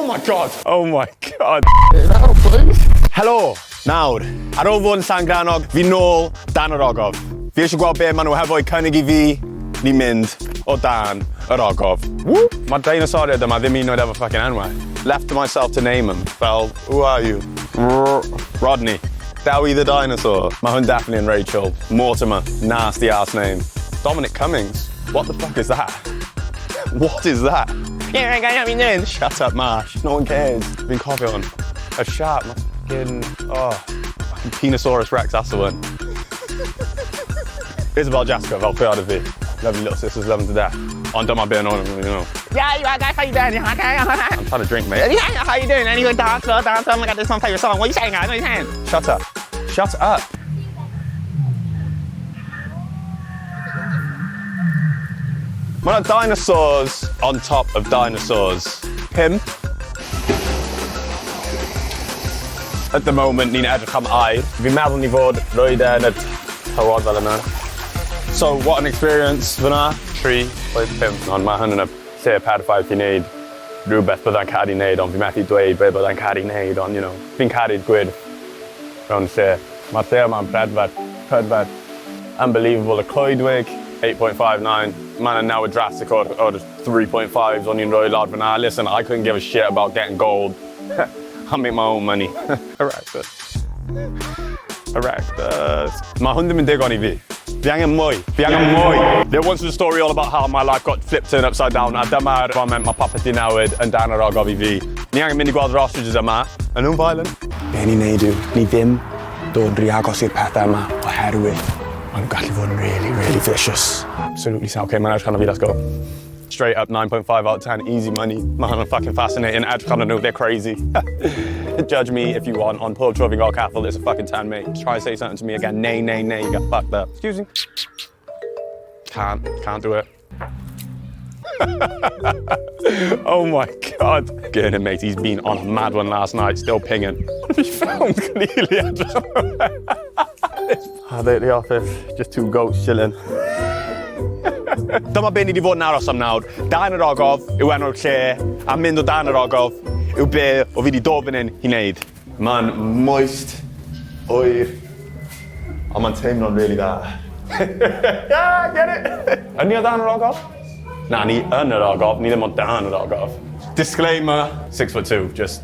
my god! Oh my god! Helo! Nawr, ar ôl fod yn Llangrannog, fi nôl dan yr Ogof. Fi eisiau gweld be maen nhw hefo'u cynnig I fi, ni mynd o dan yr Ogof. Mae deinosoriaid yma ddim un oed efo fucking enwau. Left to myself to name them. Fel, who are you? Rodney. Dowie the dinosaur. Mae hwn definitely yn Rachel. Mortimer. Nasty ass name. Dominic Cummings. What the fuck is that? What is that? Shut up, Marsh. No one cares. Fi'n cofio hwn. A shark. Fucking Penosaurus Rex, that's the one. Isabel Jessica, fel chwiorydd fi. Lovely little sisters, love them to death. Ond dyma be yn o'n, you know. Yeah, you guys, how you doing? I'm trying to drink, mate. Yeah, how you doing? Any good dancer? Oh my god, this is my favourite song. What are you saying, guys? What are you saying? Shut up. Shut up. Mae 'na dinosaurs on top of dinosaurs. Pimp. At the moment, ni'n edrych am air. Fi'n meddwl ni fod roed yn y tywod fel yna. So, what an experience fyna. 3.5. Ond mae hyn yn y lle perffaith I wneud rhywbeth byddai'n caru wneud, ond fi'n methu dweud be byddai'n caru wneud, ond, you know, fi'n caru'r gwyrdd mewn lle. Mae'r lle yma'n prydferth. Unbelievable. Y coedwig, 8.59. Mae'n newid drastic o'r 3.5s o'n i'n rhoi lawr fyna. Listen, I couldn't give a shit about getting gold. I make my own money. Erectus. Mae hwn ddim yn digon I fi. Fi angen mwy. There once was a story all about how my life got flipped turned upside down, a dyma'r foment mae popeth I newid yn dan yr Ogof I fi. Ni angen mynd I gweld yr ostriches yma. Yn nhw'n violent? Be ni'n neud yw, ni ddim dod rhy agos i'r pethau yma oherwydd. Maen nhw'n gallu fod yn really, really vicious. Absolutely so. Okay, mae'n edrych arno fi, let's go. Straight up 9.5 out of 10, easy money. Mae hwn yn fucking fascinating. Edrych arno nhw, they're crazy. Judge me if you want. On pob tro fi'n gael cathal, it's a fucking 10, mate. Try to say something to me again. Nay, you get fucked up. Excuse me. Can't do it. Oh my god. Get him, mate. He's been on a mad one last night, still pinging. What have you found? Clearly edrych arno fe. The office, just two goats chilling. Dyma be ni wedi fod yn aros am nawr. Dan yr Ogof yw enw'r lle, a mynd o dan yr Ogof yw be o fi wedi dod fan hyn I wneud. Mae'n moist, hwyr, ond mae'n teimlo'n really dda. Yeah, get it! Yn ni o dan yr Ogof? Na, ni yn yr Ogof, ni ddim o dan yr Ogof. Disclaimer, 6'2", just...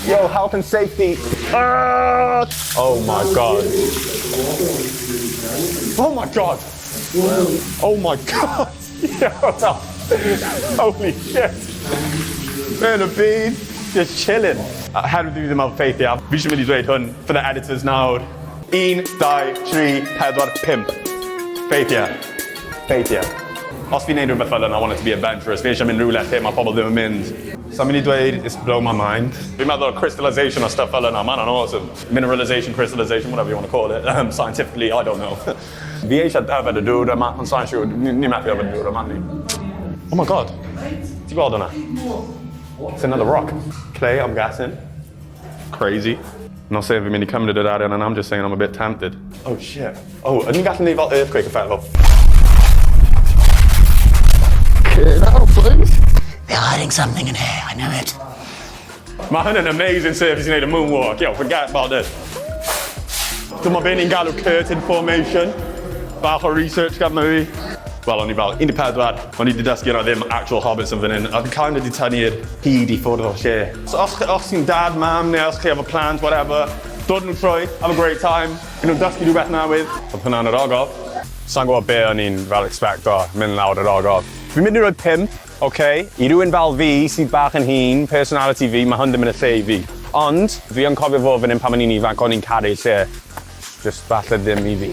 Yo, health and safety. Oh my god. Oh my god. Oh my god. Yo, holy shit. Man, a bean. Just chilling. How do we ddim ar ffeithiau? Fi eisiau mynd I dweud hwn for the editors nawr. 1, 2, 3, 4, 5. Ffeithiau. Os fi'n neud rhywbeth fel yna, I want it to be adventurous. Fi eisiau mynd rhywle lle mae pobl ddim yn mynd. So I'm mynd I dweud, it's blown my mind. Fi'n meddwl crystallization o stuff fel yna, man, yn awesome. Mineralization, crystallization, whatever you want to call it. Scientifically, I don't know. Fi eisiau yfed y dŵr yma, ond sa'n siŵr, ni methu yfed y dŵr yma ni. Oh my god. Ti'n gweld hwnna? It's another rock. Clay, I'm guessing. Crazy. I'm not saying fi'n mynd I cymryd yr arian, and I'm just saying I'm a bit tempted. Oh shit. Oh, yn ni'n gallu neud fel earthquake effect, fel... They're hiding something in here, I know it. Mae hyn yn amazing surface I wneud a moonwalk. Yo, forget about this. Dyma be ni'n galw curtain formation. Bach o research gan fi. Wel, o'n I fel 14. O'n I wedi dysgu yna ddim actual hobbits yn fan hyn. Oedd yn kind of di tynnu'r hyd I ffwrdd o'r lle. So os chi'n dad, mam, neu os chi efo plans, whatever, dod nhw trwy, have a great time. Gyn nhw'n dysgu rhywbeth newydd. Oedd hwnna'n yr Ogof. Sa'n gwybod be o'n i'n fel expecto mynd lawr yr Ogof. Fi'n mynd I roi 5, okay? I rywun fel fi sydd bach yn hun, personality fi, mae hwn ddim yn y lle I fi. Ond, fi yn cofio fod fan hyn pan o'n i'n ifanc, o'n i'n caru lle. Just falle ddim I fi.